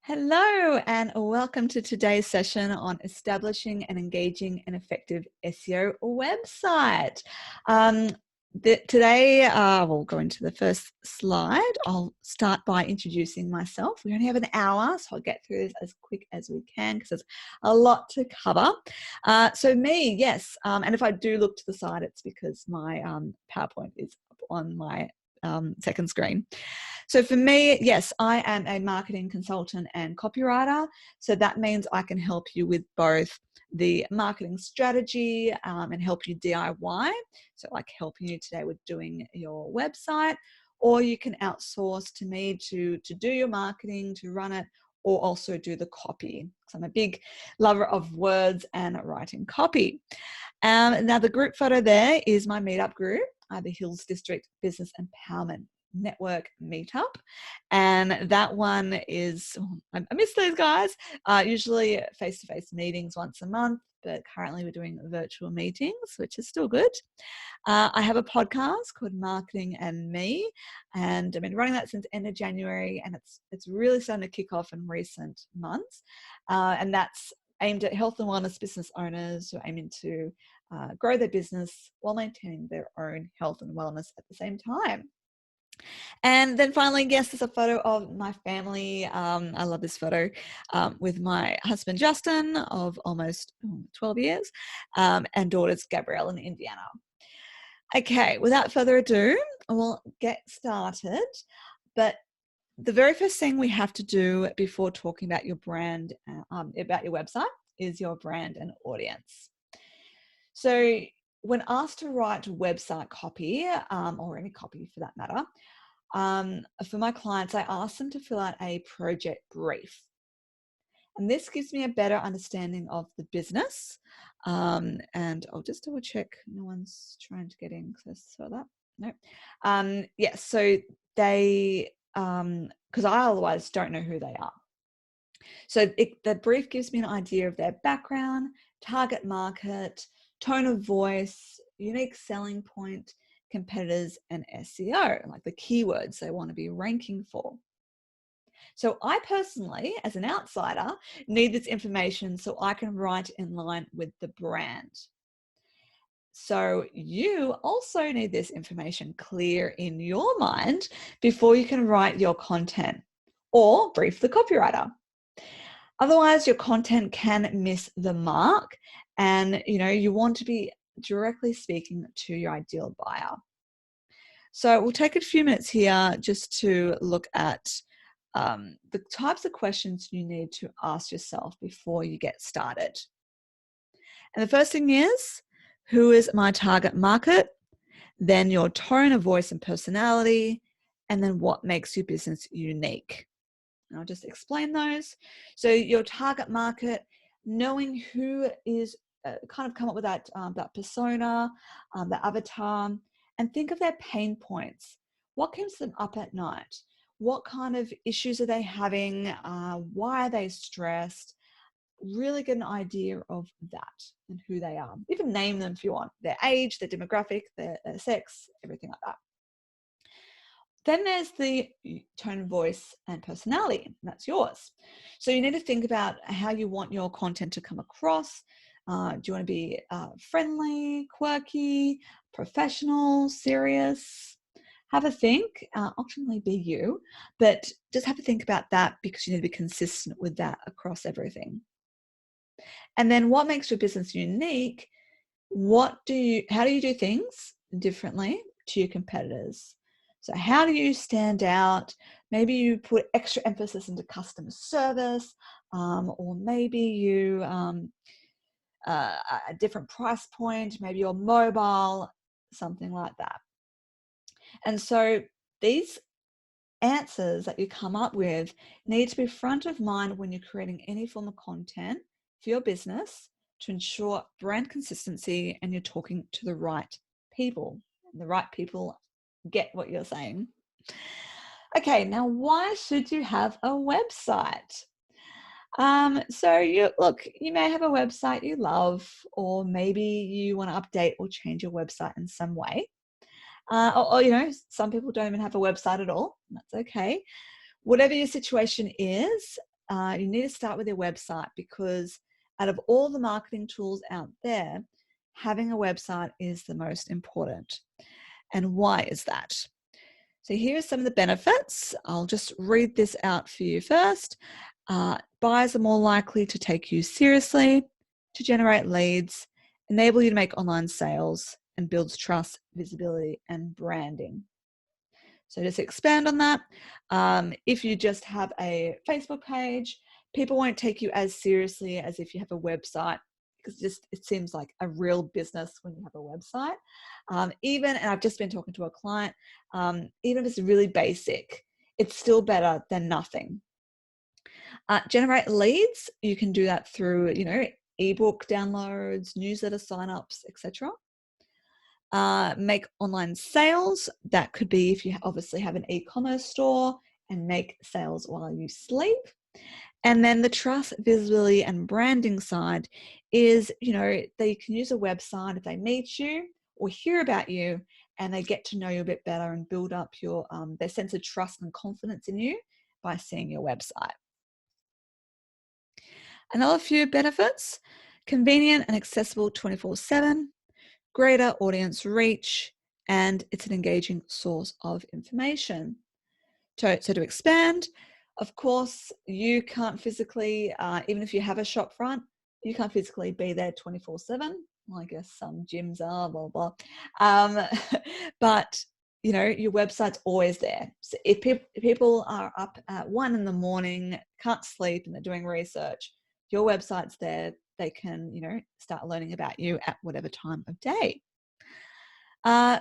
Hello, and welcome to today's session on establishing and engaging an effective SEO website. Today, we'll go into the first slide. I'll start by introducing myself. We only have an hour, so I'll get through this as quick as we can because there's a lot to cover. So me, yes, and if I do look to the side, it's because my PowerPoint is up on my second screen. So for me, yes, I am a marketing consultant and copywriter. So that means I can help you with both the marketing strategy and help you DIY. So like helping you today with doing your website, or you can outsource to me to do your marketing, to run it, or also do the copy. So I'm a big lover of words and writing copy. Now the group photo there is my meetup group, the Hills District Business Empowerment Network meetup, and that one is, I miss those guys, usually face-to-face meetings once a month, but currently we're doing virtual meetings, which is still good. I have a podcast called Marketing and Me, and I've been running that since end of January, and it's really starting to kick off in recent months, and that's aimed at health and wellness business owners who are aiming to grow their business while maintaining their own health and wellness at the same time. And then finally, yes, there's a photo of my family. I love this photo with my husband, Justin, of almost 12 years, and daughters, Gabrielle and Indiana. Okay, without further ado, we'll get started. But the very first thing we have to do before talking about your brand, about your website, is your brand and audience. So when asked to write website copy, or any copy for that matter, for my clients, I ask them to fill out a project brief. And this gives me a better understanding of the business. And I'll just double check no one's trying to get in because I saw that. No. Yes, so they, because I otherwise don't know who they are. So the brief gives me an idea of their background, target market, tone of voice, unique selling point, competitors, and SEO, like the keywords they want to be ranking for. So I personally, as an outsider, need this information so I can write in line with the brand. So you also need this information clear in your mind before you can write your content or brief the copywriter. Otherwise, your content can miss the mark, and you want to be directly speaking to your ideal buyer. So we'll take a few minutes here just to look at the types of questions you need to ask yourself before you get started. And the first thing is, who is my target market? Then your tone of voice and personality, and then what makes your business unique. And I'll just explain those. So your target market, knowing who is, kind of come up with that persona, the avatar, and think of their pain points. What keeps them up at night? What kind of issues are they having? Why are they stressed? Really get an idea of that and who they are. Even name them if you want, their age, their demographic, their sex, everything like that. Then there's the tone of voice and personality. That's yours. So you need to think about how you want your content to come across. Do you want to be friendly, quirky, professional, serious? Have a think. Ultimately be you, but just have to think about that because you need to be consistent with that across everything. And then what makes your business unique? How do you do things differently to your competitors? So how do you stand out? Maybe you put extra emphasis into customer service, or maybe you a different price point, maybe you're mobile, something like that. And so these answers that you come up with need to be front of mind when you're creating any form of content for your business to ensure brand consistency and you're talking to the right people. And the right people get what you're saying. Okay, now why should you have a website? So you may have a website you love, or maybe you want to update or change your website in some way. Or some people don't even have a website at all. That's okay. Whatever your situation is, you need to start with your website, because out of all the marketing tools out there, having a website is the most important. And why is that? So here are some of the benefits. I'll just read this out for you first. Buyers are more likely to take you seriously, to generate leads, enable you to make online sales, and builds trust, visibility, and branding. So just expand on that. If you just have a Facebook page, people won't take you as seriously as if you have a website, because it seems like a real business when you have a website. And I've just been talking to a client, even if it's really basic, it's still better than nothing. Generate leads, you can do that through, ebook downloads, newsletter signups, etc. Make online sales. That could be if you obviously have an e-commerce store, and make sales while you sleep. And then the trust, visibility, and branding side is, they can use a website if they meet you or hear about you, and they get to know you a bit better and build up their sense of trust and confidence in you by seeing your website. Another few benefits: convenient and accessible 24/7, greater audience reach, and it's an engaging source of information. So to expand, of course, you can't physically, even if you have a shop front, you can't physically be there 24/7. Well, I guess some gyms are, blah, blah. But, your website's always there. So if people are up at 1 a.m, can't sleep, and they're doing research, your website's there. They can, start learning about you at whatever time of day.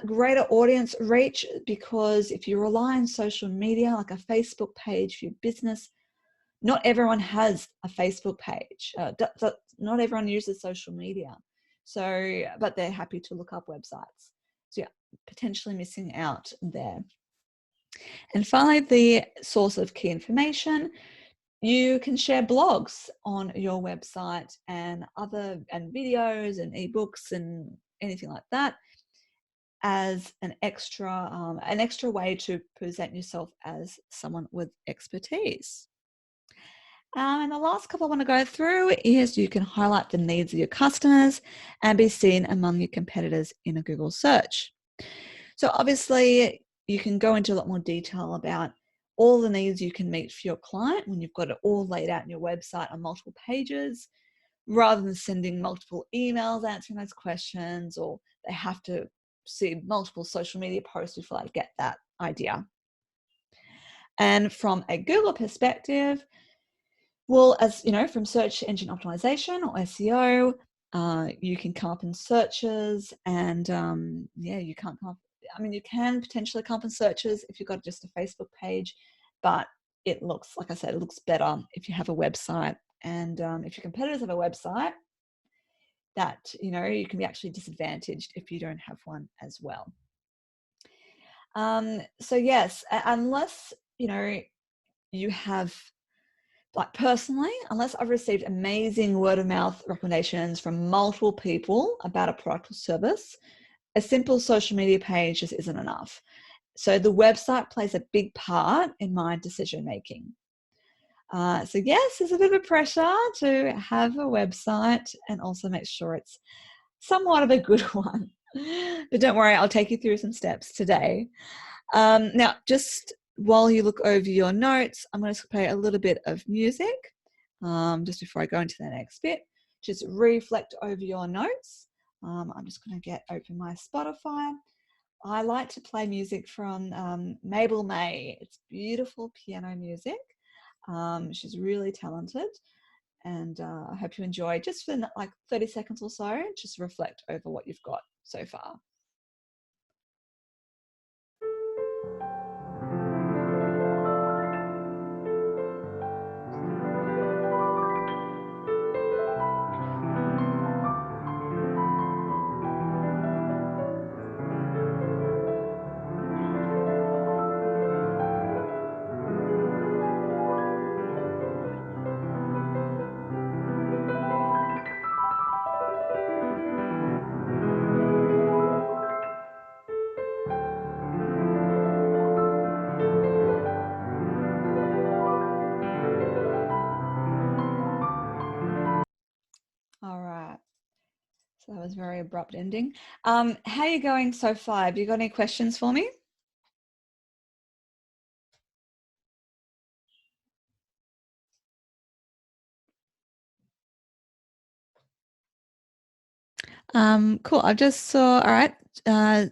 Greater audience reach, because if you rely on social media, like a Facebook page for your business, not everyone has a Facebook page. Not everyone uses social media. So, but they're happy to look up websites. So yeah, potentially missing out there. And finally, the source of key information. You can share blogs on your website and videos and ebooks and anything like that, as an extra way to present yourself as someone with expertise. And the last couple I want to go through is you can highlight the needs of your customers and be seen among your competitors in a Google search. So obviously you can go into a lot more detail about all the needs you can meet for your client when you've got it all laid out in your website on multiple pages, rather than sending multiple emails answering those questions, or they have to see multiple social media posts before I get that idea. And from a Google perspective, well, as you know, from search engine optimization or SEO, you can come up in searches, and you can't come up. You can potentially come up in searches if you've got just a Facebook page, but it looks, like I said, it looks better if you have a website. And if your competitors have a website, that you can be actually disadvantaged if you don't have one as well. So yes, unless you have, like personally, unless I've received amazing word of mouth recommendations from multiple people about a product or service, a simple social media page just isn't enough. So the website plays a big part in my decision making. So yes, there's a bit of pressure to have a website and also make sure it's somewhat of a good one. But don't worry, I'll take you through some steps today. Now, just while you look over your notes, I'm going to play a little bit of music just before I go into the next bit. Just reflect over your notes. I'm just going to open my Spotify. I like to play music from Mabel May. It's beautiful piano music. She's really talented, and I hope you enjoy. Just for like 30 seconds or so, just reflect over what you've got so far. So that was a very abrupt ending. How are you going so far? Have you got any questions for me? Cool. I just saw, all right,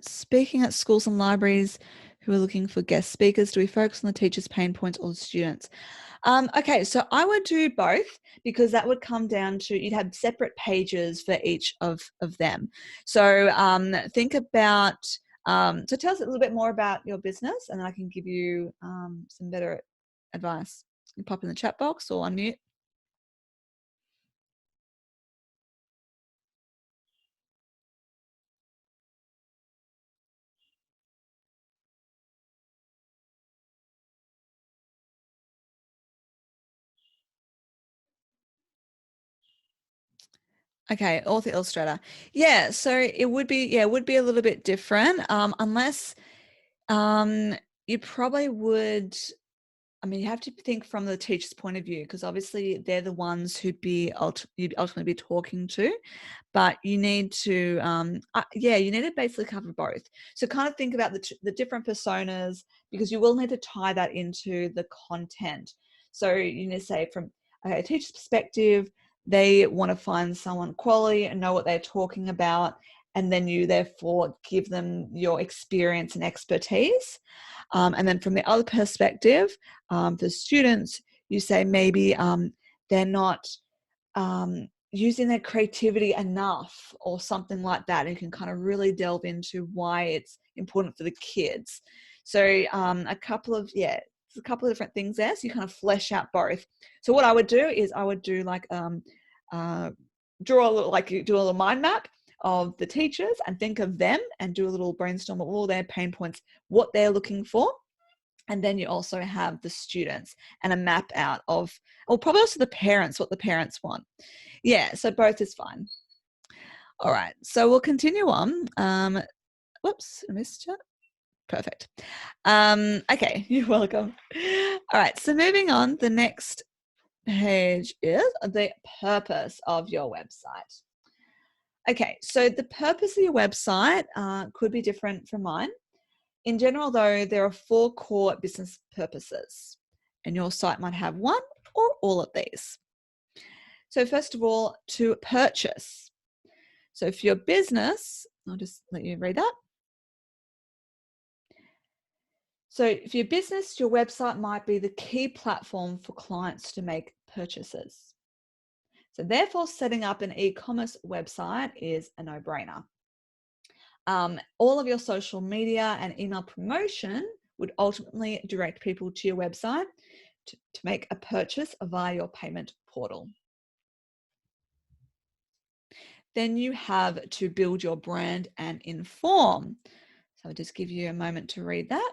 speaking at schools and libraries who are looking for guest speakers, do we focus on the teachers' pain points or the students? Okay, so I would do both because that would come down to you'd have separate pages for each of them. So think about, so tell us a little bit more about your business and I can give you some better advice. You pop in the chat box or unmute. Okay, author illustrator. Yeah, so it would be, yeah, it would be a little bit different, unless you probably would, I mean, you have to think from the teacher's point of view because obviously they're the ones you'd ultimately be talking to, but you need to, yeah, you need to basically cover both. So kind of think about the different personas because you will need to tie that into the content. So you need to say from a teacher's perspective, they want to find someone quality and know what they're talking about, and then you therefore give them your experience and expertise. And then from the other perspective, for students, you say maybe they're not using their creativity enough or something like that. And you can kind of really delve into why it's important for the kids. So a couple of different things there. So you kind of flesh out both. So what I would do is I would do like draw a little, like you do a little mind map of the teachers and think of them and do a little brainstorm of all their pain points, what they're looking for. And then you also have the students and a map out of, or probably also the parents, what the parents want. Yeah, so both is fine. All right, so we'll continue on. Whoops, I missed it. Perfect. Okay, you're welcome. All right, so moving on, the next page is the purpose of your website. Okay, so the purpose of your website could be different from mine. In general, though, there are 4 core business purposes, and your site might have one or all of these. So first of all, to purchase. So for your business, I'll just let you read that. So for your business, your website might be the key platform for clients to make purchases. So therefore, setting up an e-commerce website is a no-brainer. All of your social media and email promotion would ultimately direct people to your website to make a purchase via your payment portal. Then you have to build your brand and inform. So I'll just give you a moment to read that.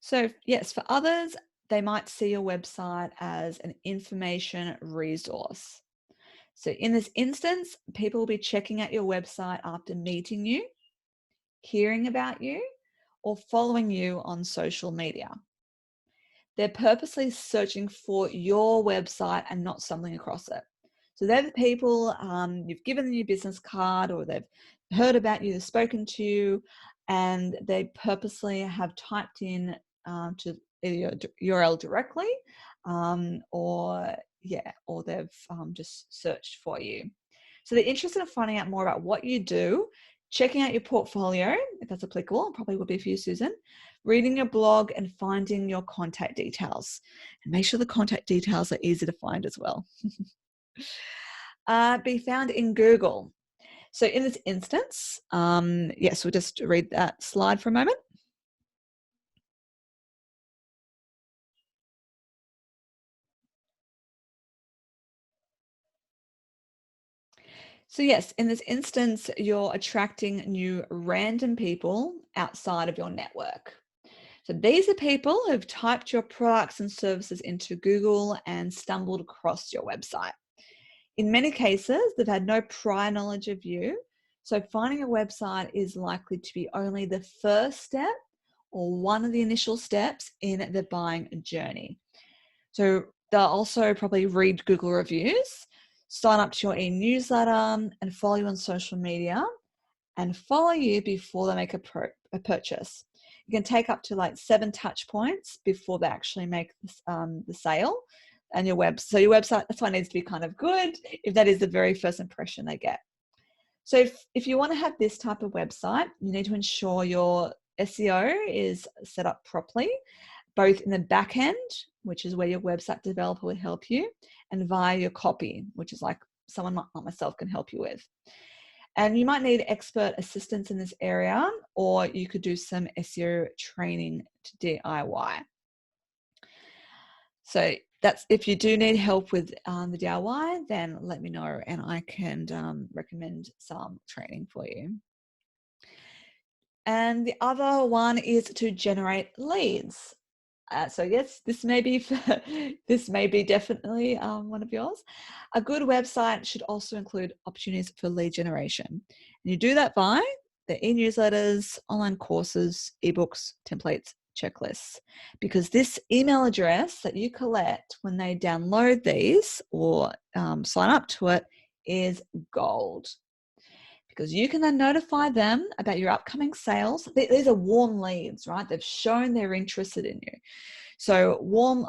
So yes, for others, they might see your website as an information resource. So in this instance, people will be checking out your website after meeting you, hearing about you, or following you on social media. They're purposely searching for your website and not stumbling across it. So they're the people you've given them your business card, or they've heard about you, they've spoken to you, and they purposely have typed in to either your URL directly, or they've just searched for you. So they're interested in finding out more about what you do, checking out your portfolio, if that's applicable, probably would be for you, Susan, reading your blog and finding your contact details. And make sure the contact details are easy to find as well. Be found in Google. So in this instance, yes, we'll just read that slide for a moment. So yes, in this instance, you're attracting new random people outside of your network. So these are people who've typed your products and services into Google and stumbled across your website. In many cases, they've had no prior knowledge of you. So finding a website is likely to be only the first step or one of the initial steps in the buying journey. So they'll also probably read Google reviews, sign up to your e-newsletter, and follow you on social media, and follow you before they make a purchase. You can take up to like 7 touch points before they actually make this, the sale. And your website, that's why it needs to be kind of good if that is the very first impression they get. So if you want to have this type of website, you need to ensure your SEO is set up properly, both in the back end, which is where your website developer will help you, and via your copy, which is like someone like myself can help you with. And you might need expert assistance in this area, or you could do some SEO training to DIY. So that's, if you do need help with the DIY, then let me know and I can recommend some training for you. And the other one is to generate leads. So yes, this may be definitely one of yours. A good website should also include opportunities for lead generation. And you do that by the e-newsletters, online courses, ebooks, templates, checklists, because this email address that you collect when they download these or sign up to it is gold. Because you can then notify them about your upcoming sales. These are warm leads, right? They've shown they're interested in you. So warm,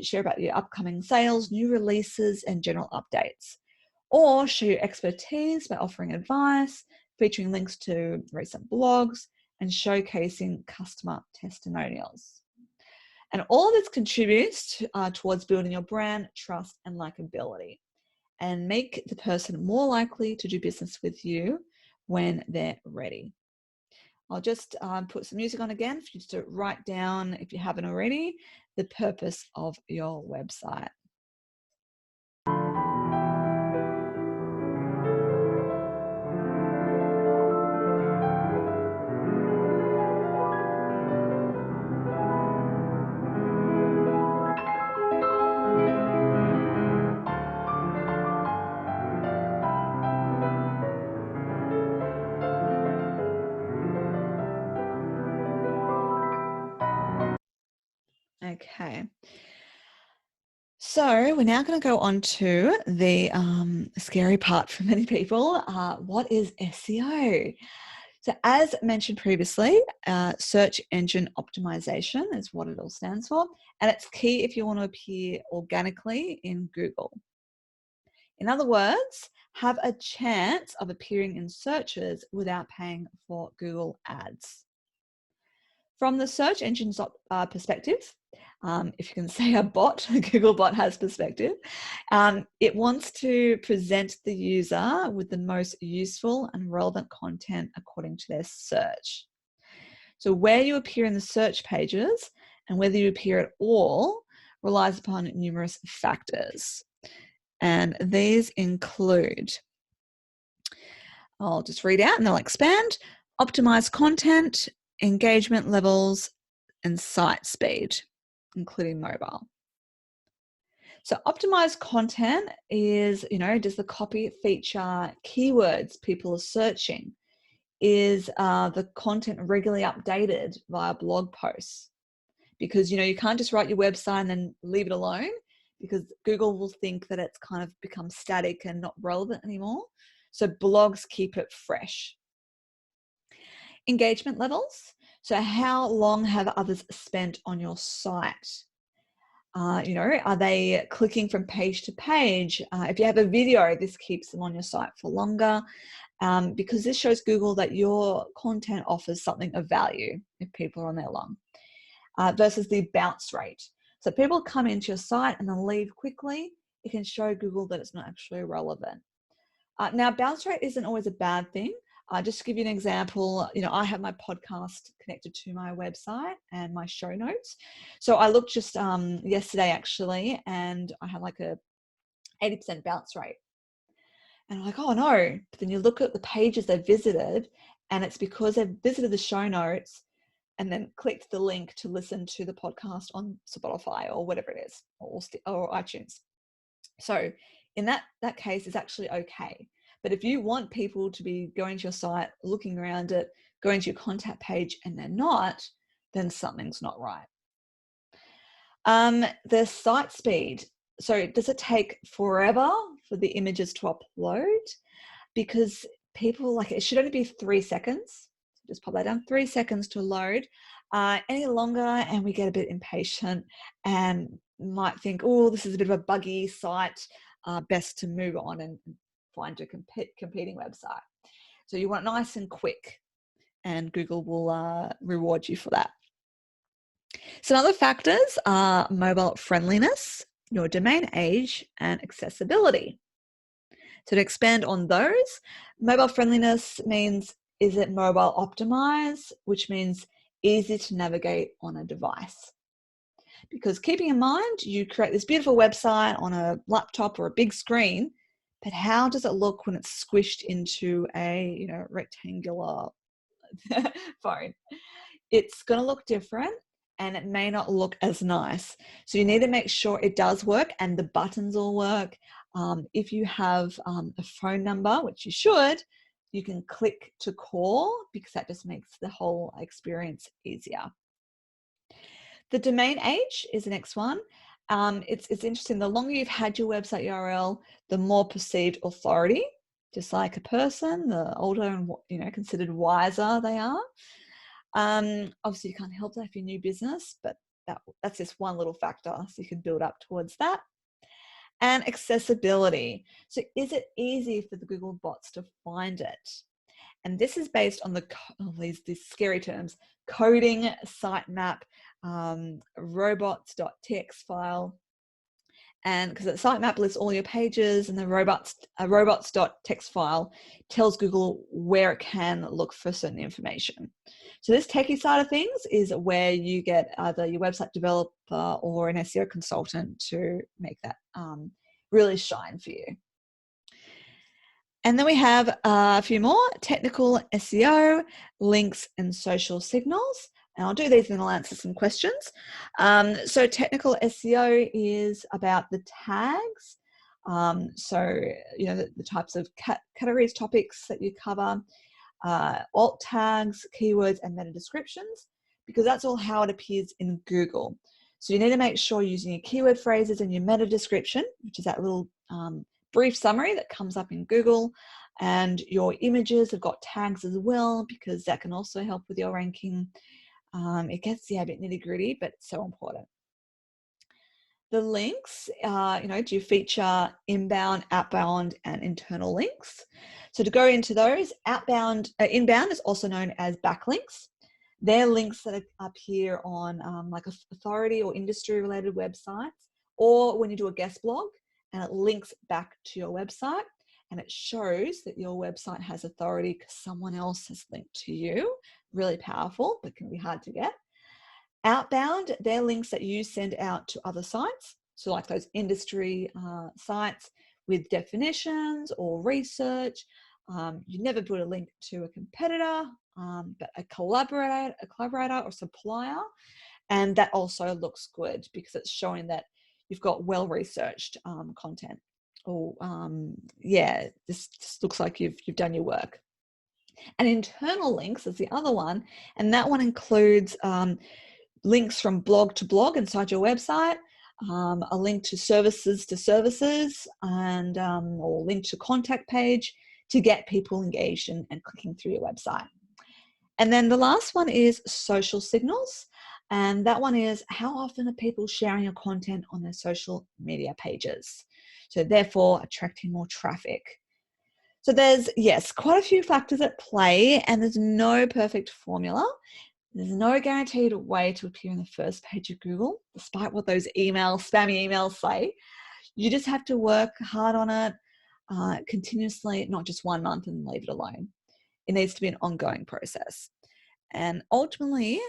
share about your upcoming sales, new releases, and general updates. Or share your expertise by offering advice, featuring links to recent blogs, and showcasing customer testimonials. And all of this contributes towards building your brand, trust, and likability, and make the person more likely to do business with you when they're ready. I'll just put some music on again for you to write down, if you haven't already, the purpose of your website. Okay. So we're now going to go on to the scary part for many people. What is SEO? So as mentioned previously, search engine optimization is what it all stands for. And it's key if you want to appear organically in Google. In other words, have a chance of appearing in searches without paying for Google ads. From the search engine's perspective, if you can say a bot, a Google bot has perspective, it wants to present the user with the most useful and relevant content according to their search. So where you appear in the search pages and whether you appear at all relies upon numerous factors. And these include, I'll just read out and they'll expand: optimize content, engagement levels, and site speed, including mobile. So optimized content is, does the copy feature keywords people are searching? Is the content regularly updated via blog posts? Because, you can't just write your website and then leave it alone, because Google will think that it's kind of become static and not relevant anymore. So blogs keep it fresh. Engagement levels. So how long have others spent on your site? Are they clicking from page to page? If you have a video, this keeps them on your site for longer, because this shows Google that your content offers something of value if people are on there long. Versus the bounce rate. So people come into your site and then leave quickly. It can show Google that it's not actually relevant. Now, bounce rate isn't always a bad thing. Just to give you an example, I have my podcast connected to my website and my show notes. So I looked just yesterday actually, and I had like a 80% bounce rate. And I'm like, oh no. But then you look at the pages they've visited, and it's because they've visited the show notes and then clicked the link to listen to the podcast on Spotify or whatever it is, or iTunes. So in that case, it's actually okay. But if you want people to be going to your site, looking around it, going to your contact page, and they're not, then something's not right. The site speed. So does it take forever for the images to upload? Because people like it should only be 3 seconds. Just pop that down, 3 seconds to load. Any longer and we get a bit impatient and might think, oh, this is a bit of a buggy site, best to move on and find a competing website. So you want nice and quick, and Google will reward you for that. Some other factors are mobile friendliness, your domain age, and accessibility. So to expand on those, mobile friendliness means, is it mobile optimized, which means easy to navigate on a device. Because keeping in mind, you create this beautiful website on a laptop or a big screen, but how does it look when it's squished into a rectangular phone? It's going to look different and it may not look as nice. So you need to make sure it does work and the buttons all work. If you have a phone number, which you should, you can click to call because that just makes the whole experience easier. The domain age is the next one. It's interesting. The longer you've had your website URL, the more perceived authority. Just like a person, the older and considered wiser they are. Obviously, you can't help that if you're new business, but that's just one little factor, so you can build up towards that. And accessibility. So is it easy for the Google bots to find it? And this is based on these scary terms: coding, sitemap, robots.txt file. And because the sitemap lists all your pages, and the robots.txt file tells Google where it can look for certain information. So this techie side of things is where you get either your website developer or an SEO consultant to make that really shine for you. And then we have a few more: technical SEO, links, and social signals. And I'll do these and I'll answer some questions. So technical SEO is about the tags. The types of categories, topics that you cover, alt tags, keywords, and meta descriptions, because that's all how it appears in Google. So you need to make sure you're using your keyword phrases and your meta description, which is that little brief summary that comes up in Google, and your images have got tags as well, because that can also help with your ranking. It gets a bit nitty gritty, but it's so important. The links, do you feature inbound, outbound, and internal links? So to go into those, inbound is also known as backlinks. They're links that appear on like authority or industry related websites, or when you do a guest blog and it links back to your website and it shows that your website has authority because someone else has linked to you. Really powerful, but can be hard to get. Outbound, they're links that you send out to other sites. So like those industry sites with definitions or research. You never put a link to a competitor, but a collaborator or supplier. And that also looks good because it's showing that you've got well-researched content. Or this looks like you've done your work. And internal links is the other one, and that one includes links from blog to blog inside your website, a link to services, and or link to contact page to get people engaged and clicking through your website. And then the last one is social signals, and that one is how often are people sharing your content on their social media pages, so therefore attracting more traffic. So there's, yes, quite a few factors at play, and there's no perfect formula. There's no guaranteed way to appear on the first page of Google, despite what those spammy emails say. You just have to work hard on it continuously, not just 1 month and leave it alone. It needs to be an ongoing process. And ultimately,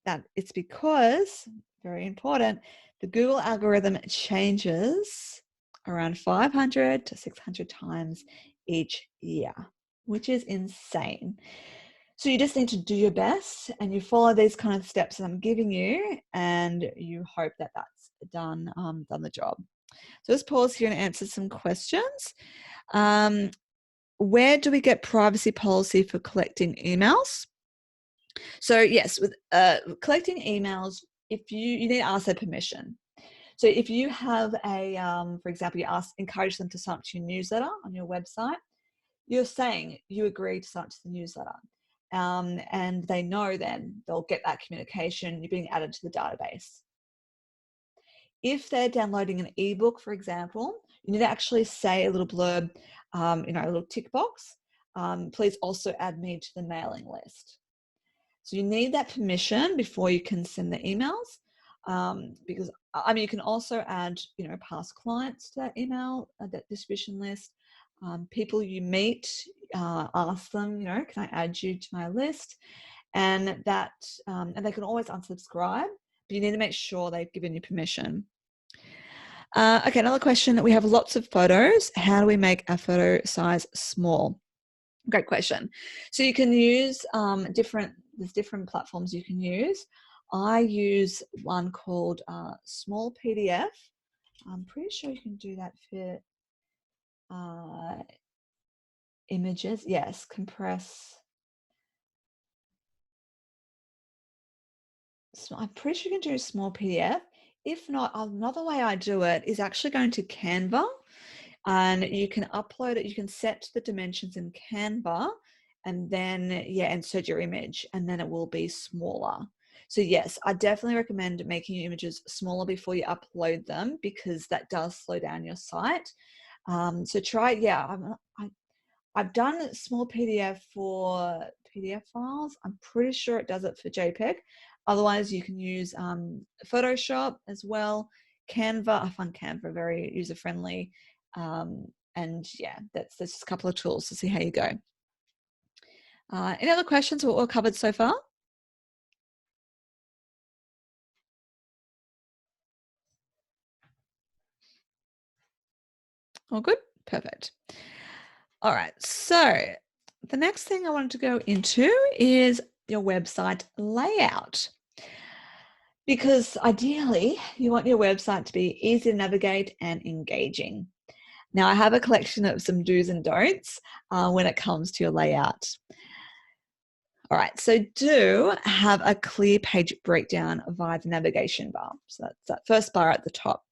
that it's because, very important, the Google algorithm changes around 500 to 600 times each year, which is insane. So you just need to do your best and you follow these kind of steps that I'm giving you, and you hope that that's done the job. So let's pause here and answer some questions. Where do we get privacy policy for collecting emails? So yes, with collecting emails, if you need to ask their permission. So if you have a, for example, you encourage them to sign up to your newsletter on your website, you're saying you agree to sign up to the newsletter. And they know then they'll get that communication, you're being added to the database. If they're downloading an ebook, for example, you need to actually say a little blurb, a little tick box. Please also add me to the mailing list. So you need that permission before you can send the emails, because you can also add, past clients to that email, that distribution list. People you meet, ask them, can I add you to my list? And that, and they can always unsubscribe, but you need to make sure they've given you permission. Okay, another question. We have lots of photos. How do we make our photo size small? Great question. So you can use there's different platforms you can use. I use one called Small PDF. I'm pretty sure you can do that for images. Yes, compress. So I'm pretty sure you can do a Small PDF. If not, another way I do it is actually going to Canva, and you can upload it. You can set the dimensions in Canva, and then insert your image, and then it will be smaller. So yes, I definitely recommend making your images smaller before you upload them, because that does slow down your site. So try, I've done small PDF for PDF files. I'm pretty sure it does it for JPEG. Otherwise, you can use Photoshop as well. Canva, I find Canva very user-friendly. And yeah, that's just a couple of tools to see how you go. Any other questions? What we've covered so far? All good? Perfect. All right, so the next thing I wanted to go into is your website layout. Because ideally, you want your website to be easy to navigate and engaging. Now, I have a collection of some do's and don'ts when it comes to your layout. All right, so do have a clear page breakdown via the navigation bar. So that's that first bar at the top.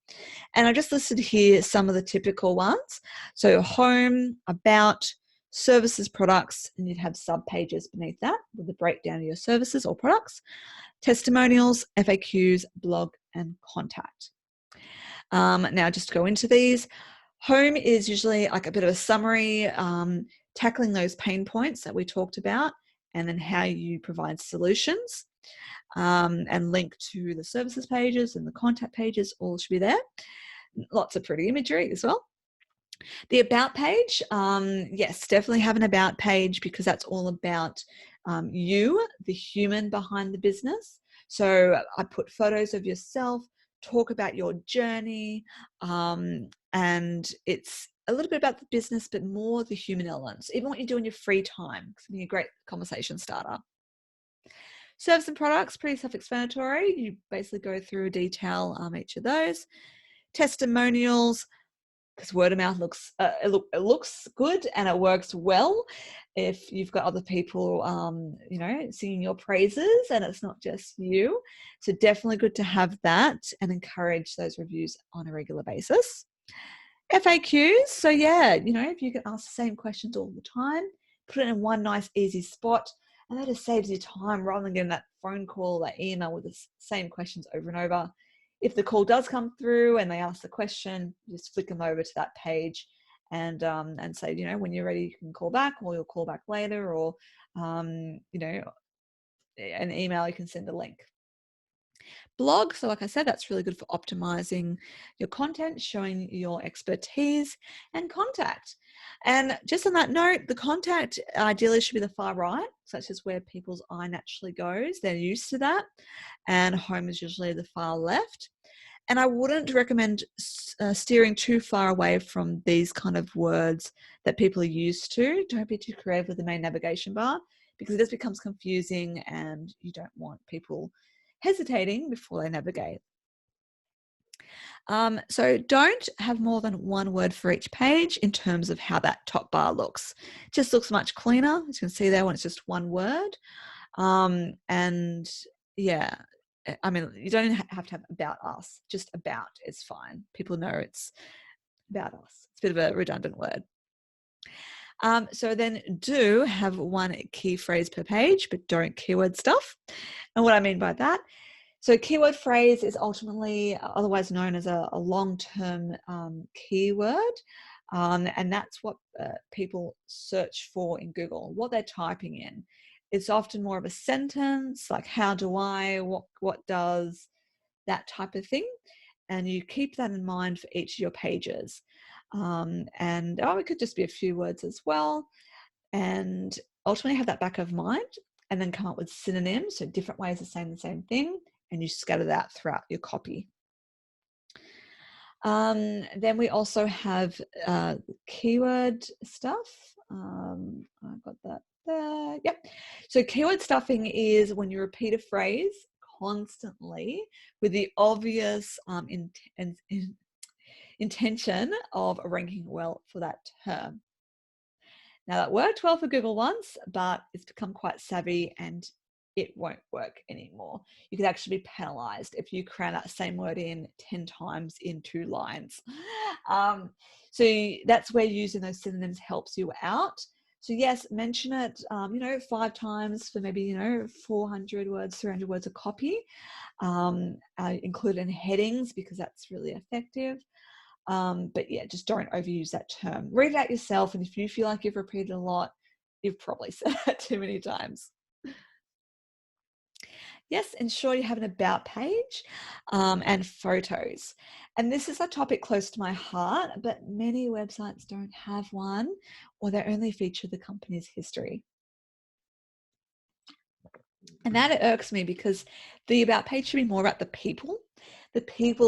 And I just listed here some of the typical ones. So home, about, services, products, and you'd have sub-pages beneath that with a breakdown of your services or products, testimonials, FAQs, blog, and contact. Now, just to go into these, home is usually like a bit of a summary, tackling those pain points that we talked about, and then how you provide solutions, and link to the services pages and the contact pages, all should be there. Lots of pretty imagery as well. The about page, yes, definitely have an about page, because that's all about you, the human behind the business. So I put photos of yourself, talk about your journey, and it's a little bit about the business, but more the human elements, even what you do in your free time. It's going to be a great conversation starter. Service and products, pretty self-explanatory. You basically go through detail each of those. Testimonials, because word of mouth looks it looks good and it works well if you've got other people singing your praises and it's not just you. So definitely good to have that and encourage those reviews on a regular basis. FAQs, so if you can ask the same questions all the time, put it in one nice easy spot, and that just saves you time rather than getting that phone call, that email with the same questions over and over. If the call does come through and they ask the question, just flick them over to that page and say, when you're ready, you can call back, or you'll call back later, or an email, you can send a link. Blog, so like I said, that's really good for optimizing your content, showing your expertise, and contact. And just on that note, the contact ideally should be the far right, such as where people's eye naturally goes. They're used to that. And home is usually the far left. And I wouldn't recommend steering too far away from these kind of words that people are used to. Don't be too creative with the main navigation bar, because it just becomes confusing and you don't want people hesitating before they navigate. So don't have more than one word for each page in terms of how that top bar looks. It just looks much cleaner, as you can see there, when it's just one word. And yeah, I mean, you don't have to have about us, just about is fine. People know it's about us. It's a bit of a redundant word. So then do have one key phrase per page, but don't keyword stuff. And what I mean by that, so keyword phrase is ultimately otherwise known as a long-term keyword. And that's what people search for in Google, what they're typing in. It's often more of a sentence, like how do I, what does, that type of thing. And you keep that in mind for each of your pages. And it could just be a few words as well. And ultimately have that back of mind, and then come up with synonyms, so different ways of saying the same thing, and you scatter that throughout your copy. Then we also have keyword stuff. I've got that there. Yep. So keyword stuffing is when you repeat a phrase constantly with the obvious intention of ranking well for that term. Now that worked well for Google once, but it's become quite savvy and it won't work anymore. You could actually be penalized if you cram that same word in 10 times in 2 lines. So that's where using those synonyms helps you out. So yes, mention it, 5 times for maybe, 400 words, 300 words of copy. Include in headings because that's really effective. But yeah, just don't overuse that term. Read it out yourself, and if you feel like you've repeated a lot, you've probably said it too many times. Yes, ensure you have an about page and photos. And this is a topic close to my heart, but many websites don't have one, or they only feature the company's history. And that irks me because the about page should be more about the people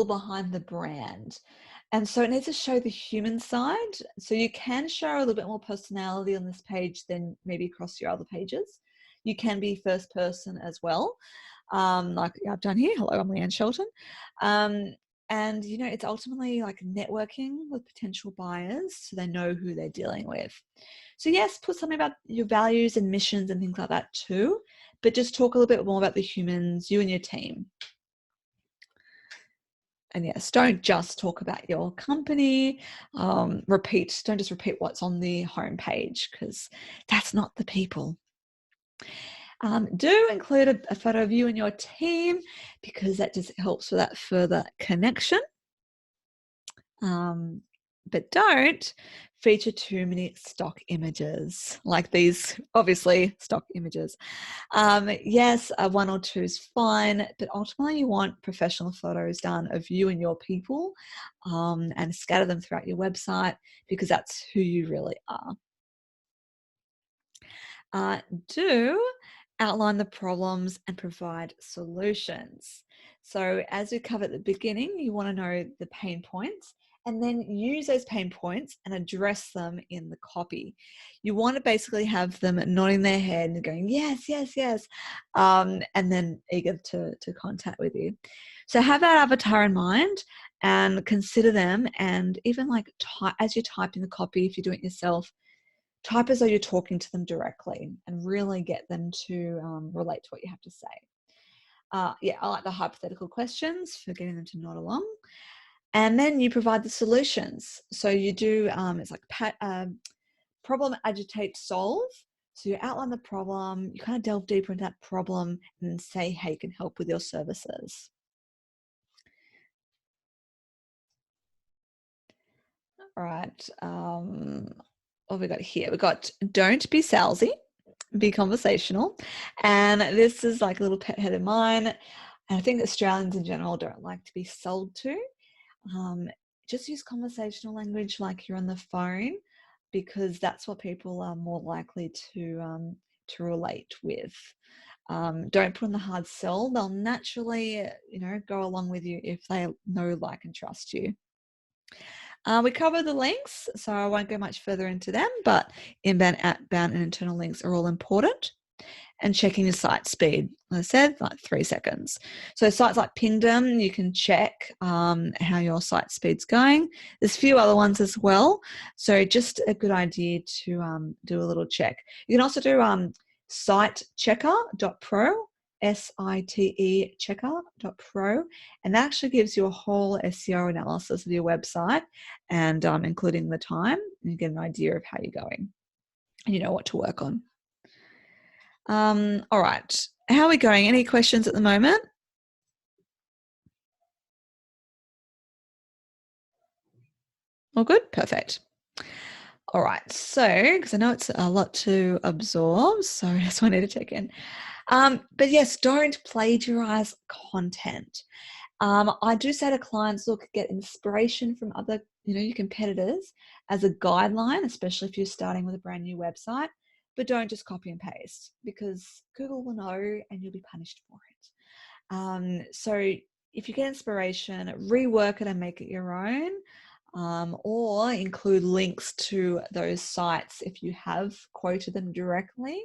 behind the brand. And so it needs to show the human side. So you can show a little bit more personality on this page than maybe across your other pages. You can be first person as well. Like I've done here. Hello, I'm Leanne Shelton. And, it's ultimately like networking with potential buyers so they know who they're dealing with. So yes, put something about your values and missions and things like that too, but just talk a little bit more about the humans, you and your team. And yes, don't just talk about your company. Don't just repeat what's on the homepage because that's not the people. Do include a photo of you and your team because that just helps with that further connection. But don't feature too many stock images like these, obviously stock images. Yes, 1 or 2 is fine, but ultimately you want professional photos done of you and your people, and scatter them throughout your website because that's who you really are. Do outline the problems and provide solutions. So as we covered at the beginning, you want to know the pain points and then use those pain points and address them in the copy. You want to basically have them nodding their head and going, yes, yes, yes, and then eager to contact with you. So have that avatar in mind and consider them, and even like as you're typing the copy, if you're doing it yourself, type as though you're talking to them directly and really get them to relate to what you have to say. I like the hypothetical questions for getting them to nod along. And then you provide the solutions. So you do, it's like problem, agitate, solve. So you outline the problem, you kind of delve deeper into that problem and then say how you can help with your services. All right. What have we got here? We've got don't be salesy, be conversational. And this is like a little pet head of mine. And I think Australians in general don't like to be sold to. Just use conversational language like you're on the phone, because that's what people are more likely to relate with. Don't put on the hard sell. They'll naturally, go along with you if they know, like, and trust you. We cover the links, so I won't go much further into them, but inbound, outbound, and internal links are all important. And checking your site speed, as I said, like 3 seconds. So sites like Pingdom, you can check how your site speed's going. There's a few other ones as well. So just a good idea to do a little check. You can also do sitechecker.pro, SITE checker.pro, and that actually gives you a whole SEO analysis of your website and including the time, and you get an idea of how you're going and you know what to work on. All right, how are we going? Any questions at the moment? All good? Perfect. All right, so because I know it's a lot to absorb, so I just wanted to check in. But yes, don't plagiarize content. I do say to clients, look, get inspiration from other, your competitors as a guideline, especially if you're starting with a brand new website, but don't just copy and paste because Google will know and you'll be punished for it. So if you get inspiration, rework it and make it your own, or include links to those sites if you have quoted them directly,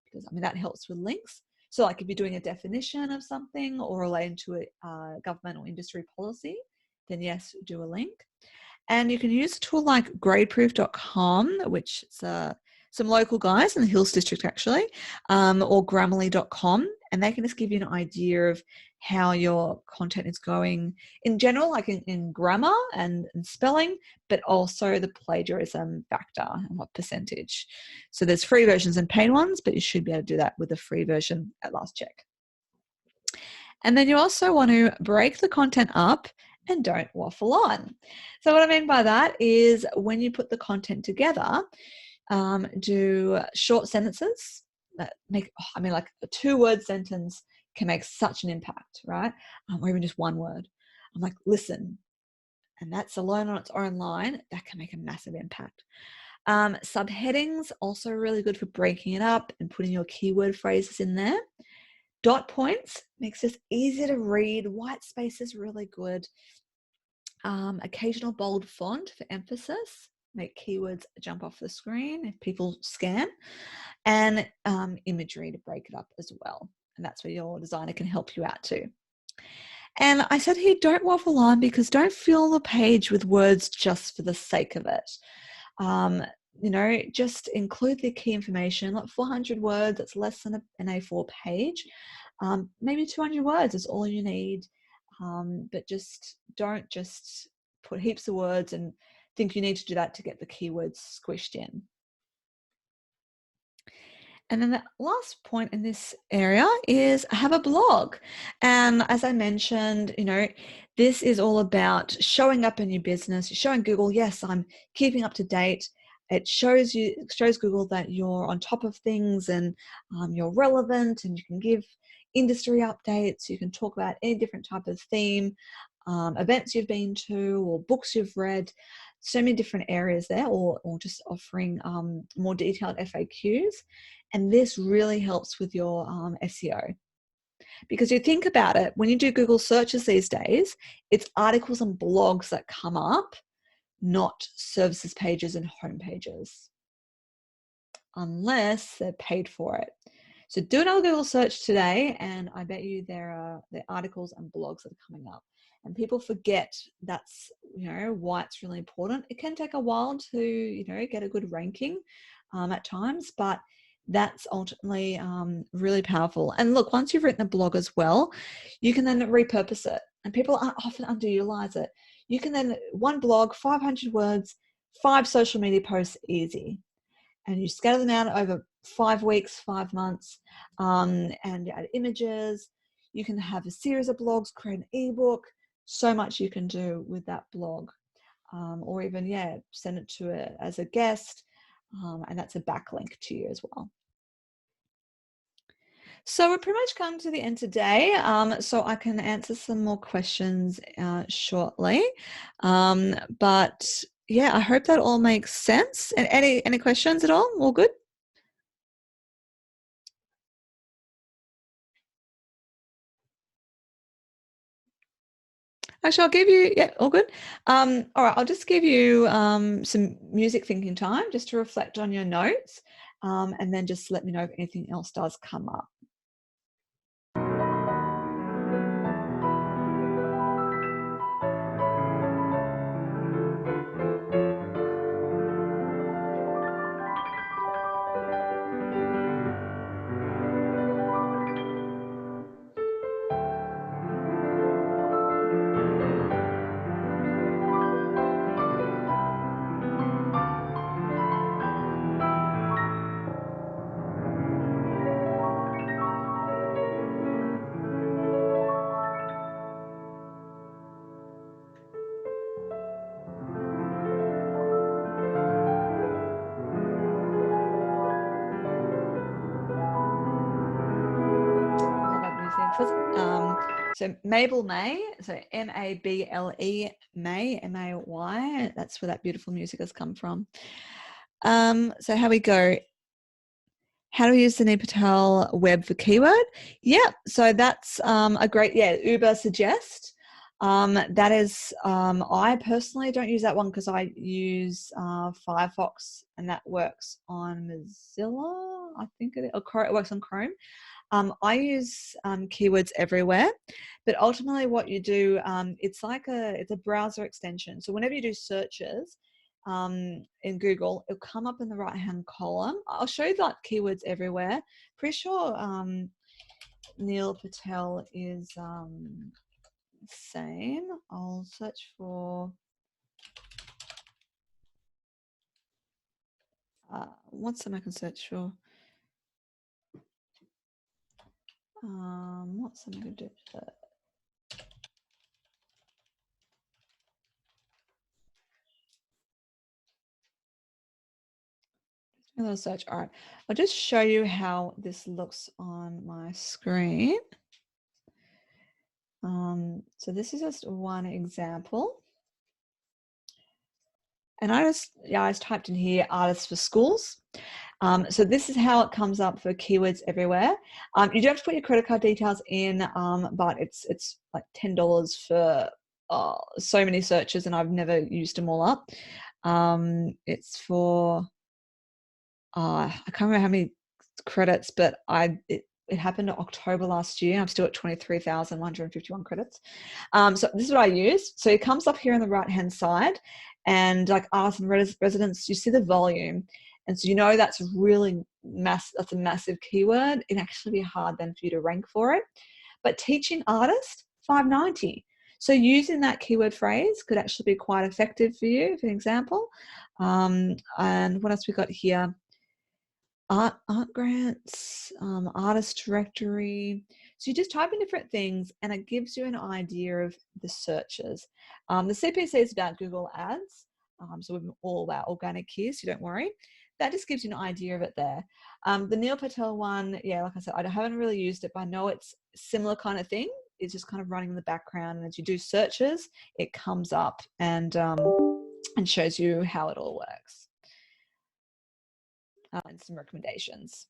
because that helps with links. So like if you're doing a definition of something or relating to a government or industry policy, then yes, do a link. And you can use a tool like gradeproof.com, which is some local guys in the Hills District actually, or grammarly.com, and they can just give you an idea of how your content is going in general, like in grammar and spelling, but also the plagiarism factor and what percentage. So there's free versions and paid ones, but you should be able to do that with the free version at last check. And then you also want to break the content up and don't waffle on. So what I mean by that is when you put the content together, do short sentences that make, like a 2-word sentence can make such an impact, right? Or even just 1 word. I'm like, listen, and that's alone on its own line, that can make a massive impact. Subheadings also really good for breaking it up and putting your keyword phrases in there. Dot points makes this easier to read. White space is really good. Occasional bold font for emphasis, make keywords jump off the screen if people scan, and imagery to break it up as well. And that's where your designer can help you out too. And I said here, don't waffle on, because don't fill the page with words just for the sake of it. Just include the key information, like 400 words, that's less than an A4 page. Maybe 200 words is all you need. But don't just put heaps of words and think you need to do that to get the keywords squished in. And then the last point in this area is have a blog. And as I mentioned, this is all about showing up in your business, showing Google, yes, I'm keeping up to date. It shows Google that you're on top of things and you're relevant, and you can give industry updates. You can talk about any different type of theme, events you've been to or books you've read, so many different areas there, or just offering more detailed FAQs. And this really helps with your SEO. Because you think about it, when you do Google searches these days, it's articles and blogs that come up, not services pages and home pages, unless they're paid for it. So do another Google search today, and I bet you there are the articles and blogs that are coming up. And people forget that's, why it's really important. It can take a while to, get a good ranking at times, but that's ultimately really powerful. And look, once you've written a blog as well, you can then repurpose it. And people often underutilize it. You can then, one blog, 500 words, 5 social media posts, easy. And you scatter them out over 5 weeks, 5 months, and you add images. You can have a series of blogs, create an ebook. So much you can do with that blog, or even send it to it as a guest, and that's a backlink to you as well. So we're pretty much come to the end today, so I can answer some more questions shortly, but yeah, I hope that all makes sense. And any questions at all? All good? Actually, I'll give you, all good. All right, I'll just give you some music thinking time just to reflect on your notes, and then just let me know if anything else does come up. so Mabel May, so Mable May, May. That's where that beautiful music has come from. So how we go. How do we use the Neil Patel web for keyword? Yeah, so that's a great, Uber Suggest. That is, I personally don't use that one because I use Firefox, and that works on Mozilla, I think it works on Chrome. I use keywords everywhere, but ultimately what you do, it's a browser extension. So whenever you do searches in Google, it'll come up in the right-hand column. I'll show you that keywords everywhere. Pretty sure Neil Patel is same. I'll search for what's something I can search for? What's something I can do? A little search. All right, I'll just show you how this looks on my screen. So this is just one example. And I just typed in here artists for schools. So this is how it comes up for keywords everywhere. You do have to put your credit card details in, but it's like $10 for so many searches, and I've never used them all up. It's for I can't remember how many credits, but it happened in October last year. I'm still at 23,151 credits. So this is what I use. So it comes up here on the right-hand side, and like artists and residents, you see the volume. And so you know that's really that's a massive keyword. It'd actually be hard then for you to rank for it. But teaching artist, $5.90. So using that keyword phrase could actually be quite effective for you, for example. And what else we got here? Art grants, artist directory. So you just type in different things and it gives you an idea of the searches. The CPC is about Google Ads. So we're all about organic here, so don't worry. That just gives you an idea of it there. The Neil Patel one, yeah, like I said, I haven't really used it, but I know it's similar kind of thing. It's just kind of running in the background, and as you do searches, it comes up and shows you how it all works. And some recommendations.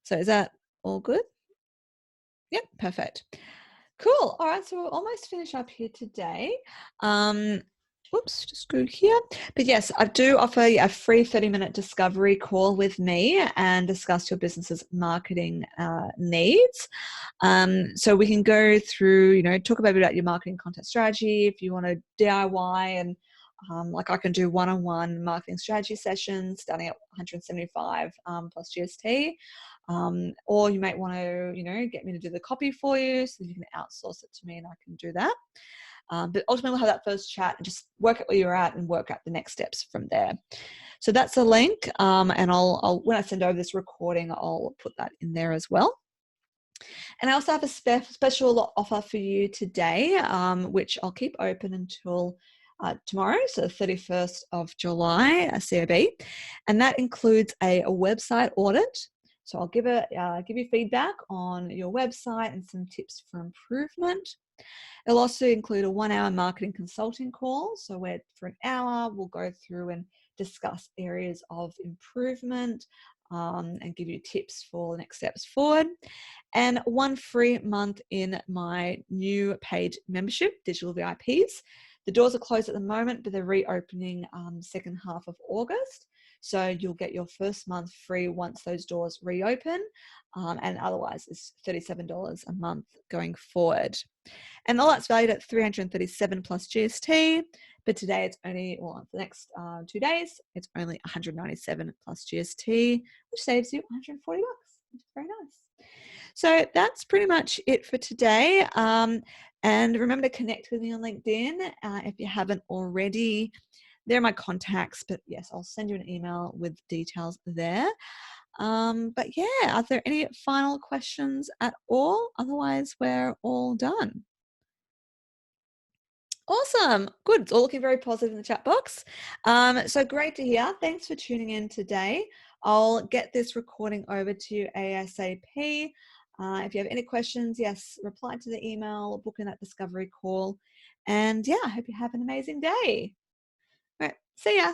So is that all good? Yep, perfect. Cool. All right, so we'll almost finish up here today. Whoops, just go here. But yes, I do offer a free 30-minute discovery call with me and discuss your business's marketing needs. So we can go through, talk about your marketing content strategy. If you want to DIY, and like I can do one-on-one marketing strategy sessions starting at 175 plus GST. Or you might want to, get me to do the copy for you so that you can outsource it to me and I can do that. But ultimately we'll have that first chat and just work out where you're at and work out the next steps from there. So that's a link. And I'll when I send over this recording, I'll put that in there as well. And I also have a special offer for you today, which I'll keep open until tomorrow, so the 31st of July, COB. And that includes a website audit. So I'll give you feedback on your website and some tips for improvement. It'll also include a 1-hour marketing consulting call. So where for an hour, we'll go through and discuss areas of improvement and give you tips for the next steps forward. And 1 free month in my new paid membership, Digital VIPs. The doors are closed at the moment, but they're reopening second half of August. So you'll get your first month free once those doors reopen, and otherwise it's $37 a month going forward. And all that's valued at $337 plus GST, but today it's only, for the next 2 days, it's only $197 plus GST, which saves you $140, which is very nice. So that's pretty much it for today. And remember to connect with me on LinkedIn if you haven't already. They're my contacts, but yes, I'll send you an email with details there. But yeah, are there any final questions at all? Otherwise, we're all done. Awesome. Good. It's all looking very positive in the chat box. So great to hear. Thanks for tuning in today. I'll get this recording over to you ASAP. If you have any questions, yes, reply to the email or book in that discovery call. And yeah, I hope you have an amazing day. All right, see ya.